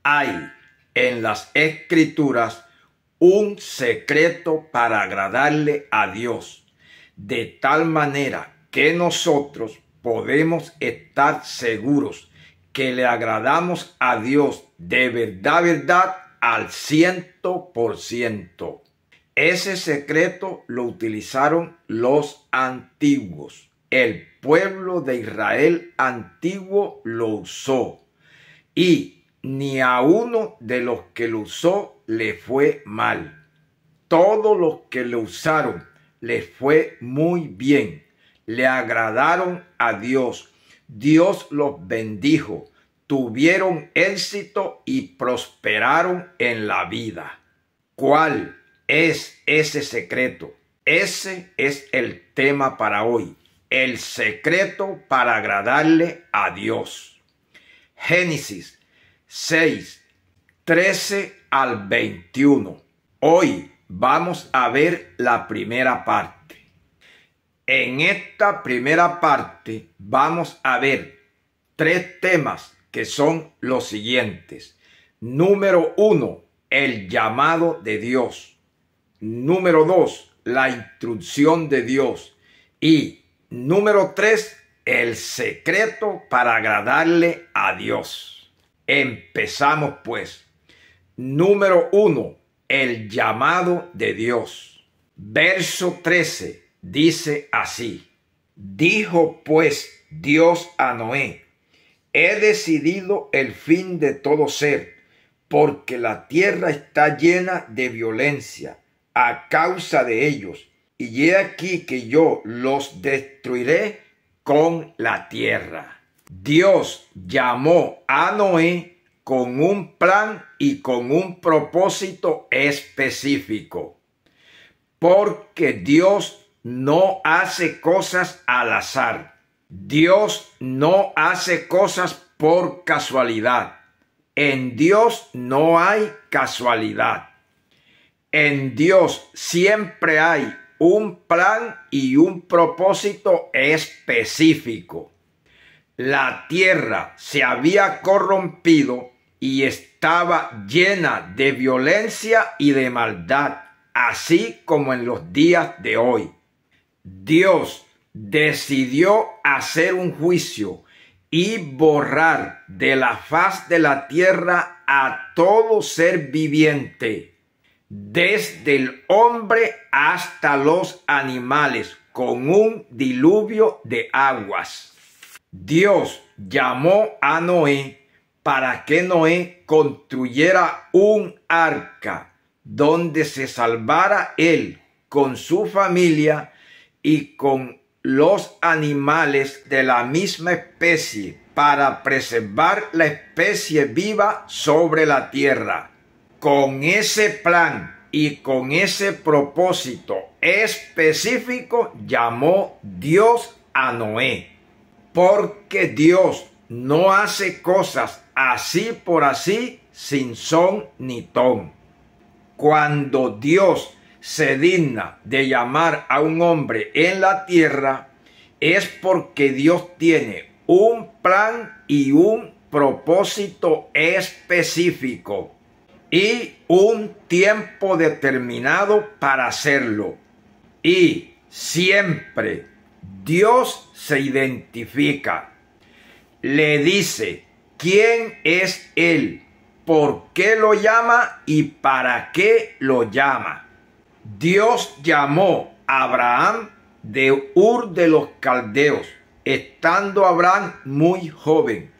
Hay en las Escrituras un secreto para agradarle a Dios, de tal manera que nosotros podemos estar seguros que le agradamos a Dios de verdad, al 100%. Ese secreto lo utilizaron los antiguos. El pueblo de Israel antiguo lo usó. Y ni a uno de los que lo usó le fue mal. Todos los que lo usaron les fue muy bien. Le agradaron a Dios. Dios los bendijo. Tuvieron éxito y prosperaron en la vida. ¿Cuál es ese secreto? Ese es el tema para hoy. El secreto para agradarle a Dios. Génesis 6, 13 al 21. Hoy vamos a ver la primera parte. En esta primera parte vamos a ver 3 temas que son los siguientes. Número 1, el llamado de Dios. Número 2, la instrucción de Dios. Y número 3, el secreto para agradarle a Dios. Empezamos pues. Número 1, el llamado de Dios. Verso 13 dice así: dijo pues Dios a Noé: he decidido el fin de todo ser, porque la tierra está llena de violencia a causa de ellos, y he aquí que yo los destruiré con la tierra. Dios llamó a Noé con un plan y con un propósito específico, porque Dios no hace cosas al azar. Dios no hace cosas por casualidad. En Dios no hay casualidad. En Dios siempre hay un plan y un propósito específico. La tierra se había corrompido y estaba llena de violencia y de maldad, así como en los días de hoy. Dios decidió hacer un juicio y borrar de la faz de la tierra a todo ser viviente, desde el hombre hasta los animales, con un diluvio de aguas. Dios llamó a Noé para que Noé construyera un arca donde se salvara él con su familia y con los animales de la misma especie, para preservar la especie viva sobre la tierra. Con ese plan y con ese propósito específico llamó Dios a Noé, porque Dios no hace cosas así por así, sin son ni ton. Cuando Dios se digna de llamar a un hombre en la tierra, es porque Dios tiene un plan y un propósito específico y un tiempo determinado para hacerlo. Y siempre Dios se identifica. Le dice quién es Él, por qué lo llama y para qué lo llama. Dios llamó a Abraham de Ur de los Caldeos, estando Abraham muy joven.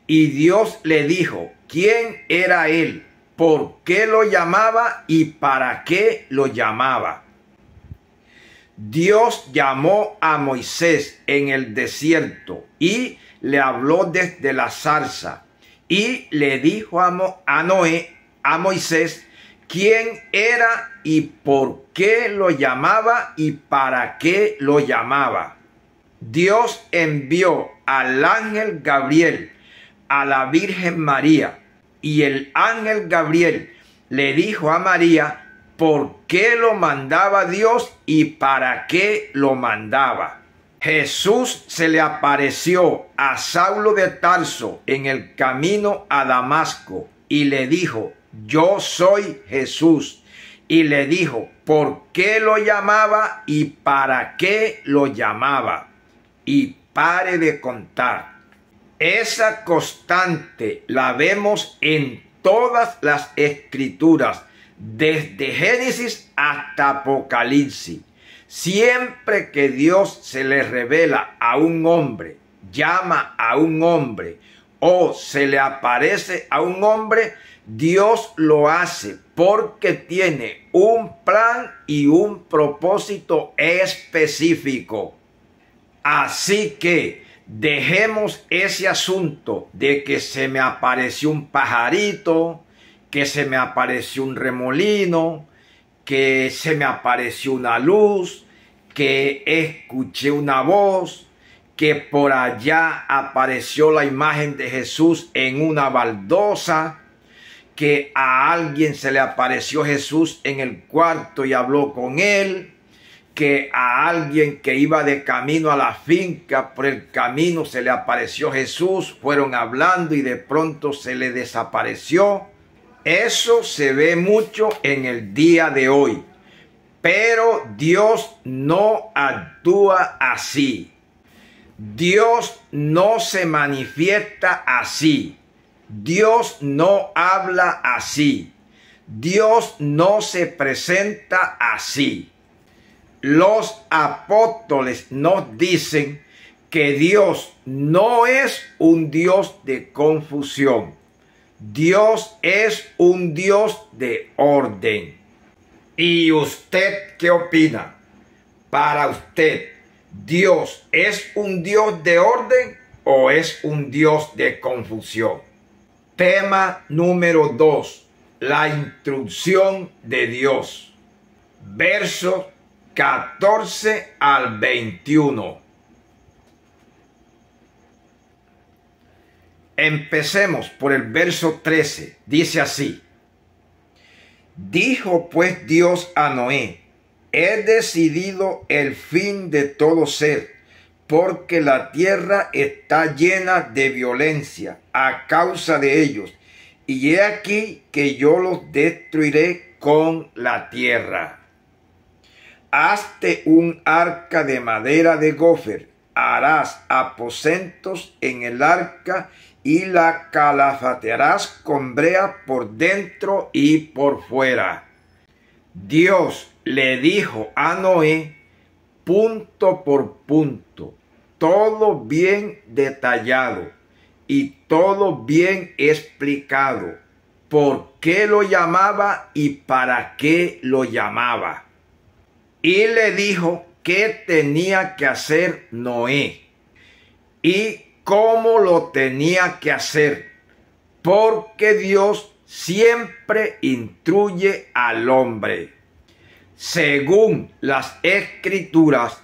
Y Dios le dijo quién era él, por qué lo llamaba y para qué lo llamaba. Dios llamó a Moisés en el desierto y le habló desde la zarza. Y le dijo a Moisés, quién era y por qué lo llamaba y para qué lo llamaba. Dios envió al ángel Gabriel a la Virgen María, y el ángel Gabriel le dijo a María por qué lo mandaba Dios y para qué lo mandaba. Jesús se le apareció a Saulo de Tarso en el camino a Damasco y le dijo: yo soy Jesús. Y le dijo por qué lo llamaba y para qué lo llamaba. Y pare de contar. Esa constante la vemos en todas las escrituras, desde Génesis hasta Apocalipsis. Siempre que Dios se le revela a un hombre, llama a un hombre o se le aparece a un hombre, Dios lo hace porque tiene un plan y un propósito específico. Así que dejemos ese asunto de que se me apareció un pajarito, que se me apareció un remolino, que se me apareció una luz, que escuché una voz, que por allá apareció la imagen de Jesús en una baldosa, que a alguien se le apareció Jesús en el cuarto y habló con él, que a alguien que iba de camino a la finca, por el camino se le apareció Jesús, fueron hablando y de pronto se le desapareció. Eso se ve mucho en el día de hoy, pero Dios no actúa así. Dios no se manifiesta así. Dios no habla así. Dios no se presenta así. Los apóstoles nos dicen que Dios no es un Dios de confusión. Dios es un Dios de orden. ¿Y usted qué opina? Para usted, ¿Dios es un Dios de orden o es un Dios de confusión? Tema número 2. La instrucción de Dios. Versos 14 al 21. Empecemos por el verso 13. Dice así: dijo pues Dios a Noé: he decidido el fin de todo ser, porque la tierra está llena de violencia a causa de ellos, y he aquí que yo los destruiré con la tierra. Hazte un arca de madera de gofer, harás aposentos en el arca y la calafatearás con brea por dentro y por fuera. Dios le dijo a Noé, punto por punto, todo bien detallado y todo bien explicado, por qué lo llamaba y para qué lo llamaba. Y le dijo qué tenía que hacer Noé y cómo lo tenía que hacer, porque Dios siempre instruye al hombre. Según las Escrituras,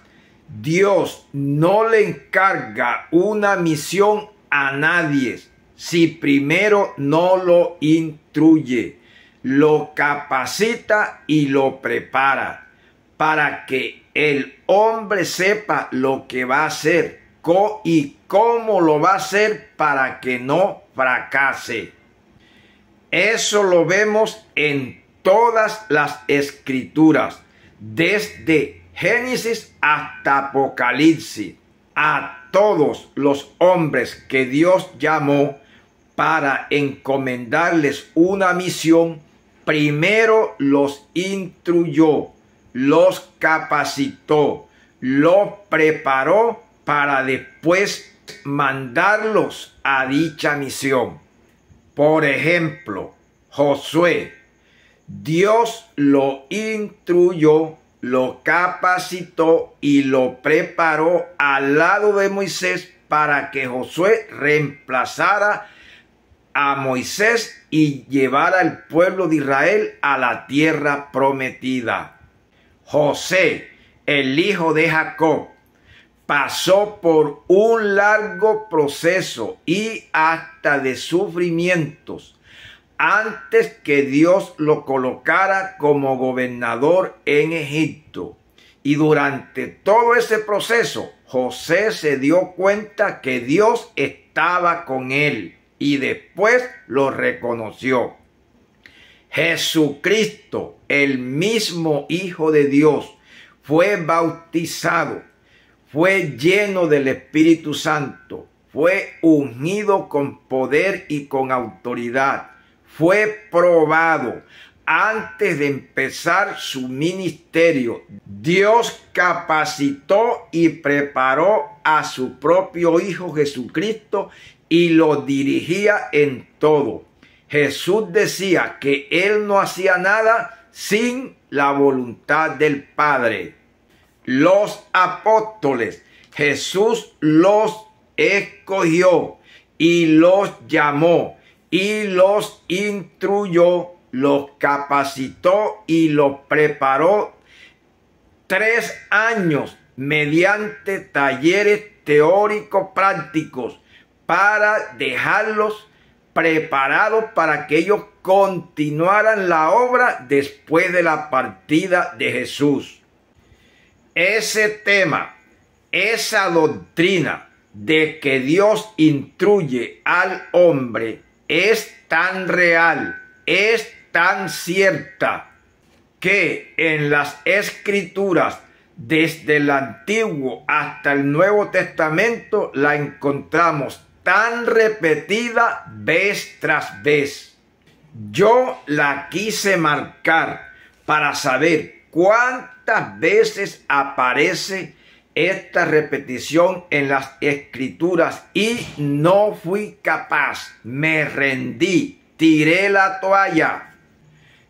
Dios no le encarga una misión a nadie si primero no lo instruye, lo capacita y lo prepara para que el hombre sepa lo que va a hacer y cómo lo va a hacer para que no fracase. Eso lo vemos en todas las escrituras, desde Génesis hasta Apocalipsis. A todos los hombres que Dios llamó para encomendarles una misión, primero los instruyó, los capacitó, los preparó para después mandarlos a dicha misión. Por ejemplo, Josué, Dios lo instruyó, lo capacitó y lo preparó al lado de Moisés para que Josué reemplazara a Moisés y llevara al pueblo de Israel a la tierra prometida. José, el hijo de Jacob, pasó por un largo proceso y hasta de sufrimientos antes que Dios lo colocara como gobernador en Egipto. Y durante todo ese proceso, José se dio cuenta que Dios estaba con él. y después lo reconoció. Jesucristo, el mismo Hijo de Dios, fue bautizado, fue lleno del Espíritu Santo, fue ungido con poder y con autoridad, fue probado. Antes de empezar su ministerio, Dios capacitó y preparó a su propio Hijo Jesucristo y lo dirigía en todo. Jesús decía que Él no hacía nada sin la voluntad del Padre. Los apóstoles, Jesús los escogió y los llamó y los instruyó, los capacitó y los preparó 3 años mediante talleres teóricos prácticos para dejarlos preparados para que ellos continuaran la obra después de la partida de Jesús. Ese tema, esa doctrina de que Dios instruye al hombre es tan real, es tan cierta, que en las Escrituras, desde el Antiguo hasta el Nuevo Testamento, la encontramos tan repetida vez tras vez. Yo la quise marcar para saber cuántas veces aparece esta repetición en las Escrituras y no fui capaz, me rendí, tiré la toalla.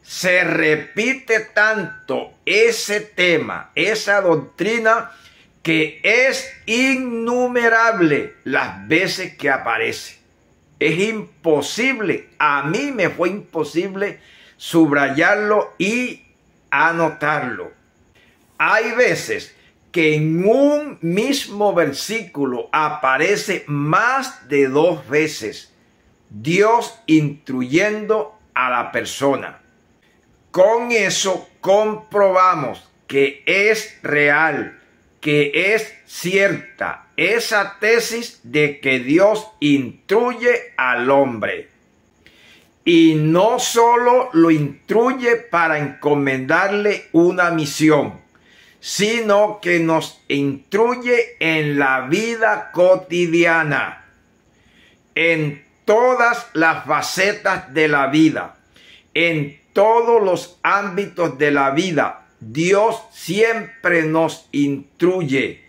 Se repite tanto ese tema, esa doctrina, que es innumerable las veces que aparece. Es imposible, a mí me fue imposible subrayarlo y anotarlo. Hay veces que en un mismo versículo aparece más de 2 veces Dios instruyendo a la persona. Con eso comprobamos que es real, que es cierta esa tesis de que Dios instruye al hombre. Y no solo lo instruye para encomendarle una misión, sino que nos instruye en la vida cotidiana, en todas las facetas de la vida, en todos los ámbitos de la vida. Dios siempre nos instruye.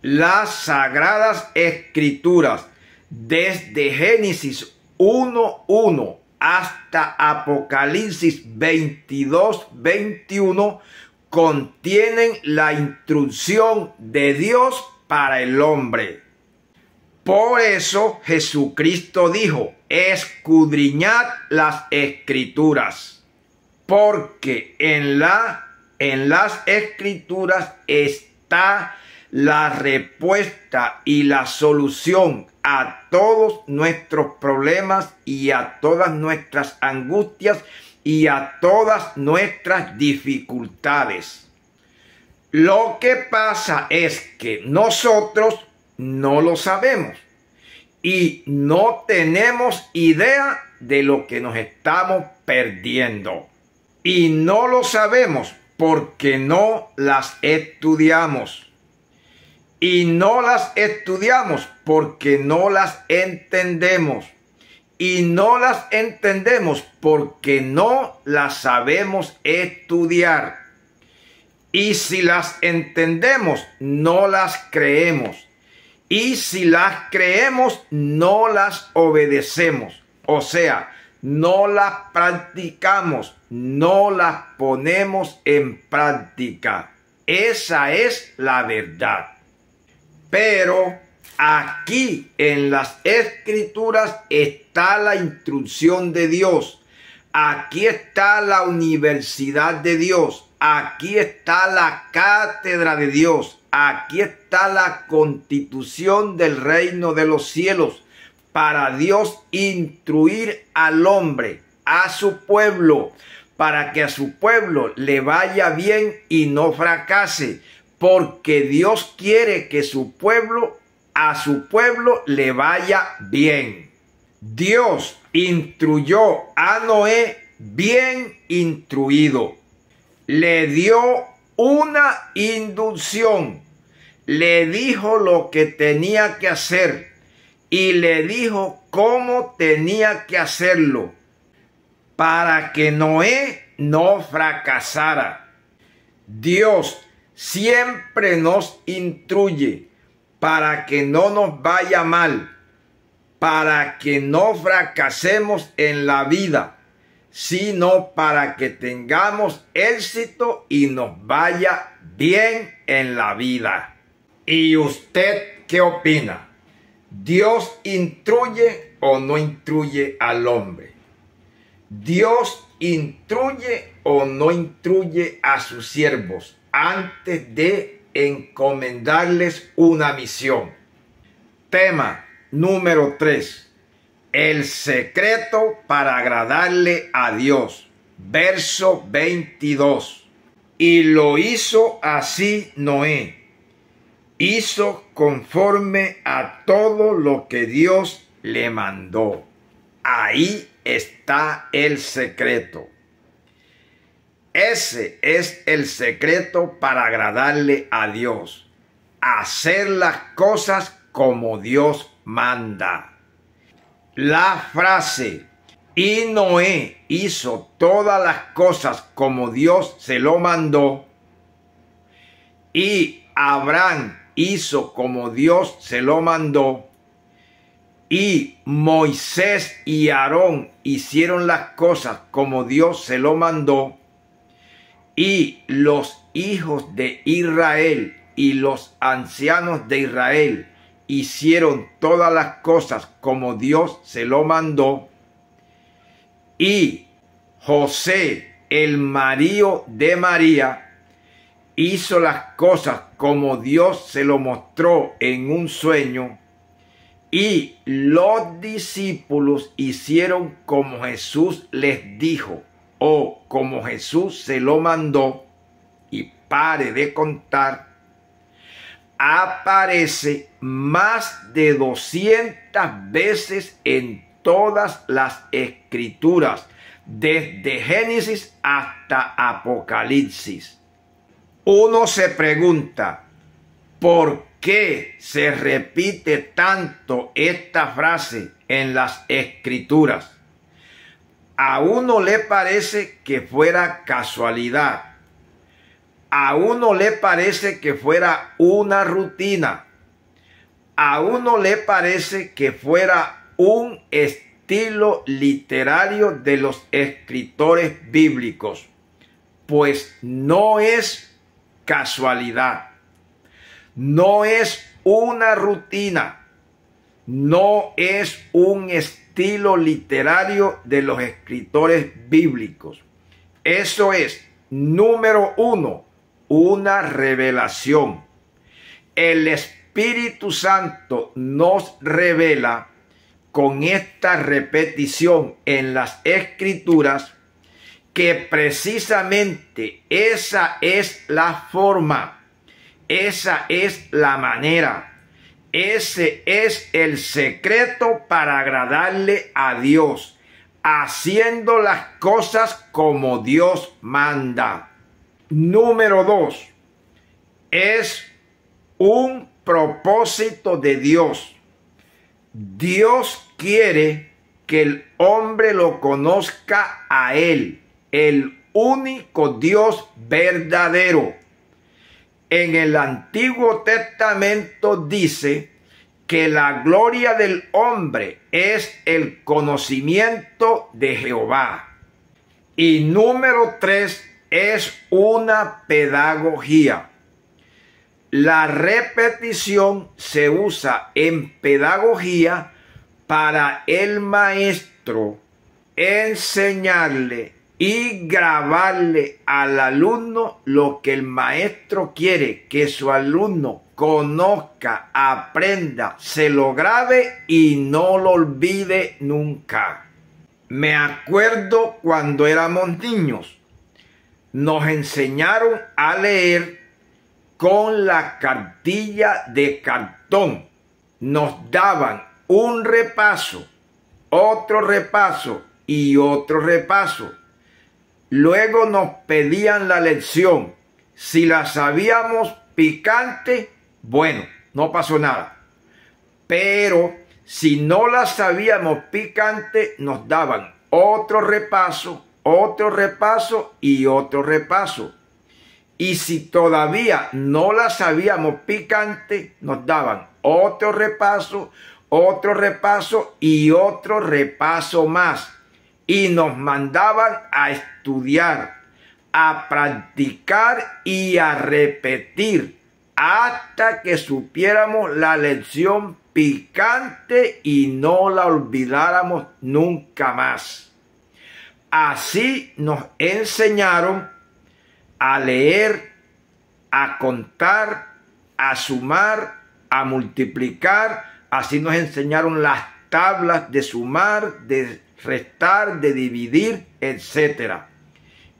Las Sagradas Escrituras, desde Génesis 1:1 hasta Apocalipsis 22:21, contienen la instrucción de Dios para el hombre. Por eso Jesucristo dijo: escudriñad las Escrituras, porque en las Escrituras está la respuesta y la solución a todos nuestros problemas y a todas nuestras angustias y a todas nuestras dificultades. Lo que pasa es que nosotros no lo sabemos y no tenemos idea de lo que nos estamos perdiendo. Y no lo sabemos porque no las estudiamos. Y no las estudiamos porque no las entendemos. Y no las entendemos porque no las sabemos estudiar. Y si las entendemos, no las creemos. Y si las creemos, no las obedecemos. O sea, no las practicamos, no las ponemos en práctica. Esa es la verdad. Pero aquí en las Escrituras está la instrucción de Dios. Aquí está la universidad de Dios. Aquí está la cátedra de Dios. Aquí está la constitución del reino de los cielos para Dios instruir al hombre, a su pueblo, para que a su pueblo le vaya bien y no fracase, porque Dios quiere que a su pueblo le vaya bien. Dios instruyó a Noé bien instruido. Le dio una inducción. Le dijo lo que tenía que hacer y le dijo cómo tenía que hacerlo para que Noé no fracasara. Dios siempre nos instruye para que no nos vaya mal, para que no fracasemos en la vida, sino para que tengamos éxito y nos vaya bien en la vida. ¿Y usted qué opina? ¿Dios instruye o no instruye al hombre? ¿Dios instruye o no instruye a sus siervos antes de encomendarles una misión? Tema número 3. El secreto para agradarle a Dios. Verso 22. Y lo hizo así Noé. Hizo conforme a todo lo que Dios le mandó. Ahí está el secreto. Ese es el secreto para agradarle a Dios. Hacer las cosas como Dios manda. La frase "y Noé hizo todas las cosas como Dios se lo mandó" y Abraham hizo como Dios se lo mandó y Moisés y Aarón hicieron las cosas como Dios se lo mandó y los hijos de Israel y los ancianos de Israel hicieron todas las cosas como Dios se lo mandó y José, el marido de María, hizo las cosas como Dios se lo mostró en un sueño y los discípulos hicieron como Jesús les dijo o como Jesús se lo mandó. Y pare de contar, aparece más de 200 veces en todas las escrituras, desde Génesis hasta Apocalipsis. Uno se pregunta, ¿por qué se repite tanto esta frase en las escrituras? A uno le parece que fuera casualidad. A uno le parece que fuera una rutina. A uno le parece que fuera un estilo literario de los escritores bíblicos. Pues no es casualidad, no es una rutina, no es un estilo literario de los escritores bíblicos. Eso es, número 1, una revelación. El Espíritu Santo nos revela con esta repetición en las escrituras que precisamente esa es la forma, esa es la manera, ese es el secreto para agradarle a Dios, haciendo las cosas como Dios manda. Número 2, es un propósito de Dios. Dios quiere que el hombre lo conozca a Él, el único Dios verdadero. En el Antiguo Testamento dice que la gloria del hombre es el conocimiento de Jehová. Y número 3 es una pedagogía. La repetición se usa en pedagogía para el maestro enseñarle y grabarle al alumno lo que el maestro quiere que su alumno conozca, aprenda, se lo grabe y no lo olvide nunca. Me acuerdo cuando éramos niños, nos enseñaron a leer con la cartilla de cartón. Nos daban un repaso otro repaso y otro repaso. Luego nos pedían la lección. Si la sabíamos picante, bueno, no pasó nada. Pero si no la sabíamos picante, nos daban otro repaso y otro repaso. Y si todavía no la sabíamos picante, nos daban otro repaso y otro repaso más. Y nos mandaban a estudiar, a practicar y a repetir hasta que supiéramos la lección picante y no la olvidáramos nunca más. Así nos enseñaron a leer, a contar, a sumar, a multiplicar. Así nos enseñaron las tablas de sumar, de restar, de dividir, etc.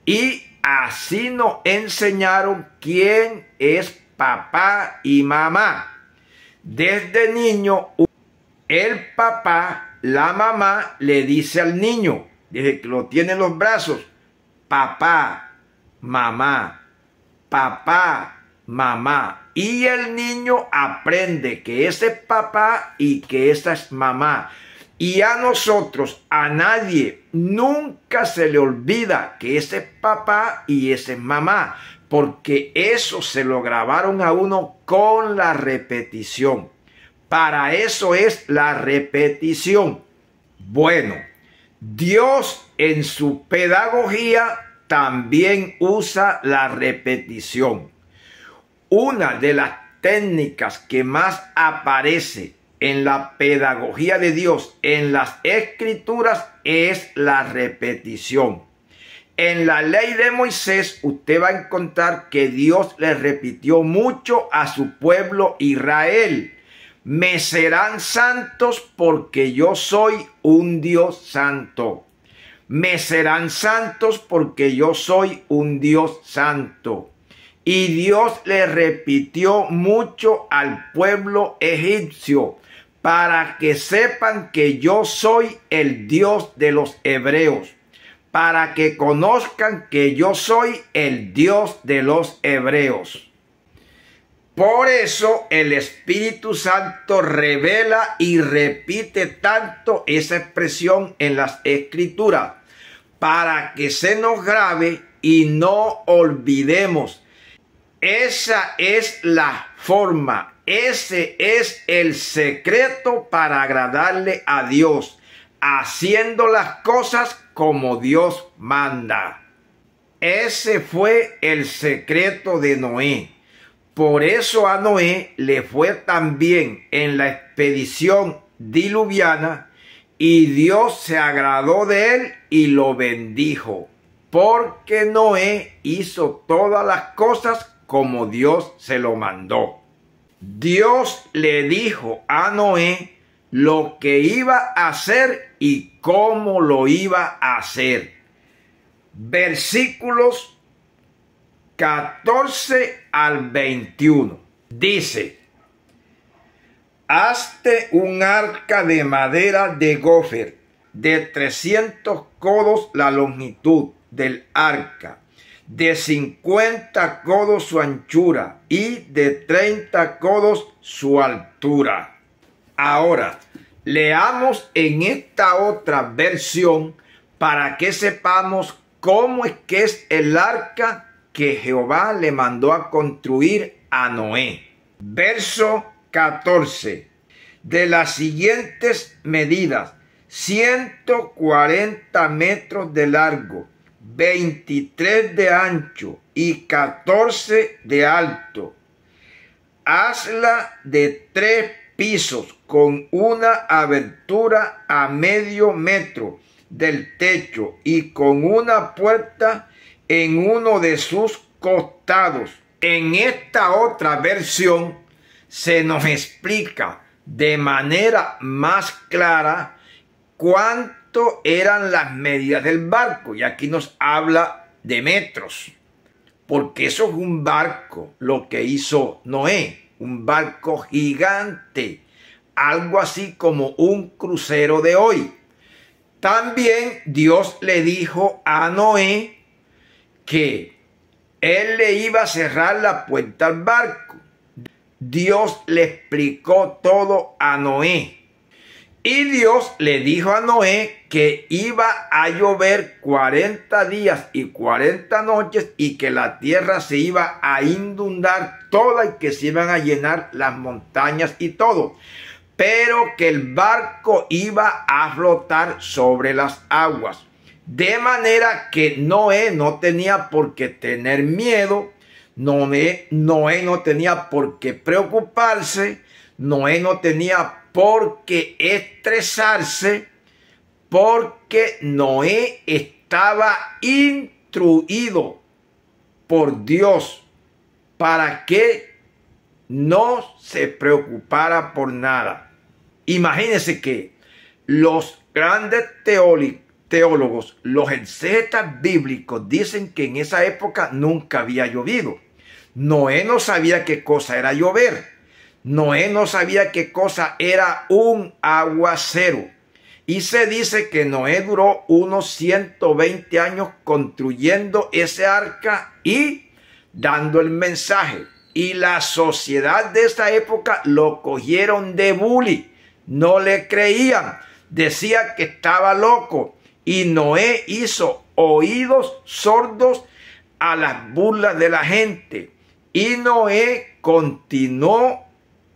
Y así nos enseñaron quién es papá y mamá. Desde niño, el papá, la mamá, le dice al niño, desde que lo tiene en los brazos, papá, mamá, papá, mamá. Y el niño aprende que ese es papá y que esa es mamá. Y a nosotros, a nadie, nunca se le olvida que ese es papá y ese es mamá, porque eso se lo grabaron a uno con la repetición. Para eso es la repetición. Bueno, Dios en su pedagogía también usa la repetición. Una de las técnicas que más aparece en la pedagogía de Dios, en las Escrituras, es la repetición. En la ley de Moisés, usted va a encontrar que Dios le repitió mucho a su pueblo Israel. Me serán santos porque yo soy un Dios santo. Me serán santos porque yo soy un Dios santo. Y Dios le repitió mucho al pueblo egipcio para que sepan que yo soy el Dios de los hebreos, para que conozcan que yo soy el Dios de los hebreos. Por eso el Espíritu Santo revela y repite tanto esa expresión en las Escrituras, para que se nos grabe y no olvidemos. Esa es la forma, ese es el secreto para agradarle a Dios, haciendo las cosas como Dios manda. Ese fue el secreto de Noé. Por eso a Noé le fue tan bien en la expedición diluviana y Dios se agradó de él y lo bendijo, porque Noé hizo todas las cosas como Dios se lo mandó. Dios le dijo a Noé lo que iba a hacer y cómo lo iba a hacer. Versículos 14 al 21. Dice: hazte un arca de madera de gofer, de 300 codos la longitud del arca, de 50 codos su anchura y de 30 codos su altura. Ahora, leamos en esta otra versión para que sepamos cómo es que es el arca que Jehová le mandó a construir a Noé. Verso 14. De las siguientes medidas: 140 metros de largo, 23 de ancho y 14 de alto. Hazla de 3 pisos con una abertura a medio metro del techo y con una puerta en uno de sus costados. En esta otra versión se nos explica de manera más clara cuánto eran las medidas del barco, y aquí nos habla de metros, porque eso es un barco, lo que hizo Noé, un barco gigante, algo así como un crucero de hoy. También Dios le dijo a Noé que él le iba a cerrar la puerta al barco. Dios le explicó todo a Noé. Y Dios le dijo a Noé que iba a llover 40 días y 40 noches y que la tierra se iba a inundar toda y que se iban a llenar las montañas y todo. Pero que el barco iba a flotar sobre las aguas. De manera que Noé no tenía por qué tener miedo. Noé no tenía por qué preocuparse. Noé no tenía por qué estresarse, porque Noé estaba instruido por Dios para que no se preocupara por nada. Imagínense que los grandes teólogos, los exegetas bíblicos, dicen que en esa época nunca había llovido. Noé no sabía qué cosa era llover. Noé no sabía qué cosa era un aguacero. Y se dice que Noé duró unos 120 años construyendo ese arca y dando el mensaje. Y la sociedad de esa época lo cogieron de bully. No le creían. Decía que estaba loco. Y Noé hizo oídos sordos a las burlas de la gente. Y Noé continuó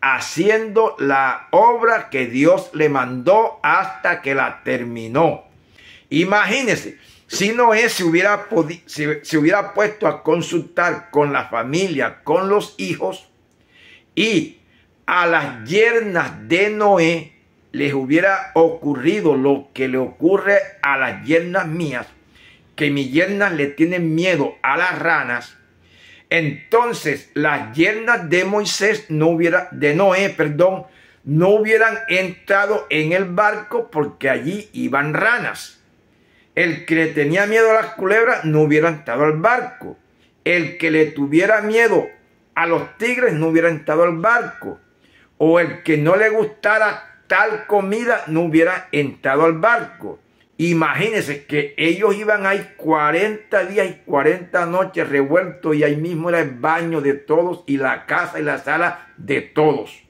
haciendo la obra que Dios le mandó hasta que la terminó. Imagínense, si Noé se hubiera puesto a consultar con la familia, con los hijos, y a las yernas de Noé les hubiera ocurrido lo que le ocurre a las yernas mías, que mis yernas le tienen miedo a las ranas. Entonces las yernas de Noé, no hubieran entrado en el barco porque allí iban ranas. El que le tenía miedo a las culebras no hubiera entrado al barco. El que le tuviera miedo a los tigres no hubiera entrado al barco. O el que no le gustara tal comida no hubiera entrado al barco. Imagínense que ellos iban ahí 40 días y 40 noches revueltos y ahí mismo era el baño de todos y la casa y la sala de todos.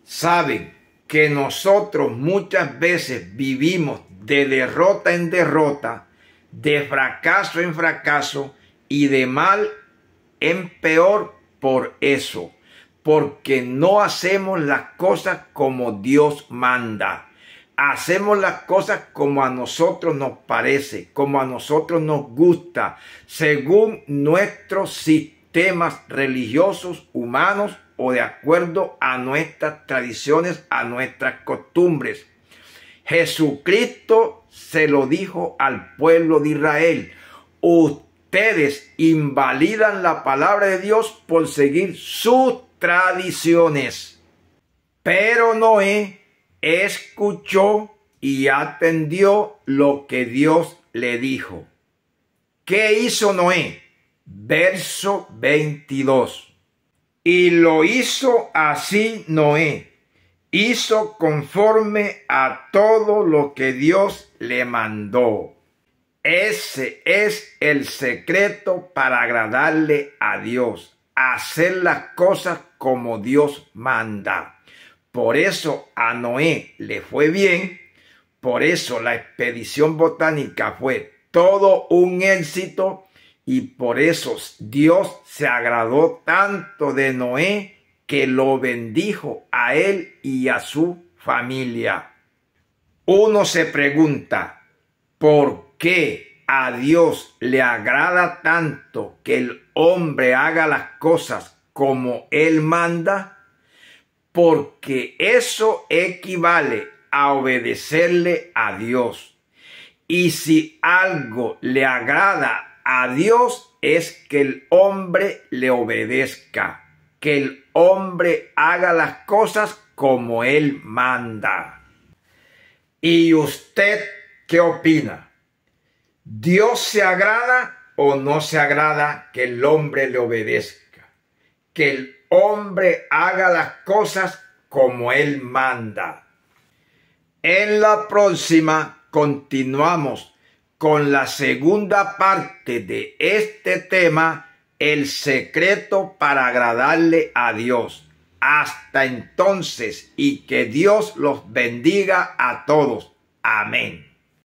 Saben que nosotros muchas veces vivimos de derrota en derrota, de fracaso en fracaso y de mal en peor por eso, porque no hacemos las cosas como Dios manda. Hacemos las cosas como a nosotros nos parece, como a nosotros nos gusta, según nuestros sistemas religiosos, humanos o de acuerdo a nuestras tradiciones, a nuestras costumbres. Jesucristo se lo dijo al pueblo de Israel: ustedes invalidan la palabra de Dios por seguir sus tradiciones. Pero Noé escuchó y atendió lo que Dios le dijo. ¿Qué hizo Noé? Verso 22. Y lo hizo así Noé. Hizo conforme a todo lo que Dios le mandó. Ese es el secreto para agradarle a Dios. Hacer las cosas como Dios manda. Por eso a Noé le fue bien, por eso la expedición botánica fue todo un éxito y por eso Dios se agradó tanto de Noé que lo bendijo a él y a su familia. Uno se pregunta, ¿por qué a Dios le agrada tanto que el hombre haga las cosas como él manda? Porque eso equivale a obedecerle a Dios. Y si algo le agrada a Dios es que el hombre le obedezca, que el hombre haga las cosas como él manda. ¿Y usted qué opina? ¿Dios se agrada o no se agrada que el hombre le obedezca? Que el hombre haga las cosas como él manda. En la próxima continuamos con la segunda parte de este tema, el secreto para agradarle a Dios. Hasta entonces, y que Dios los bendiga a todos. Amén.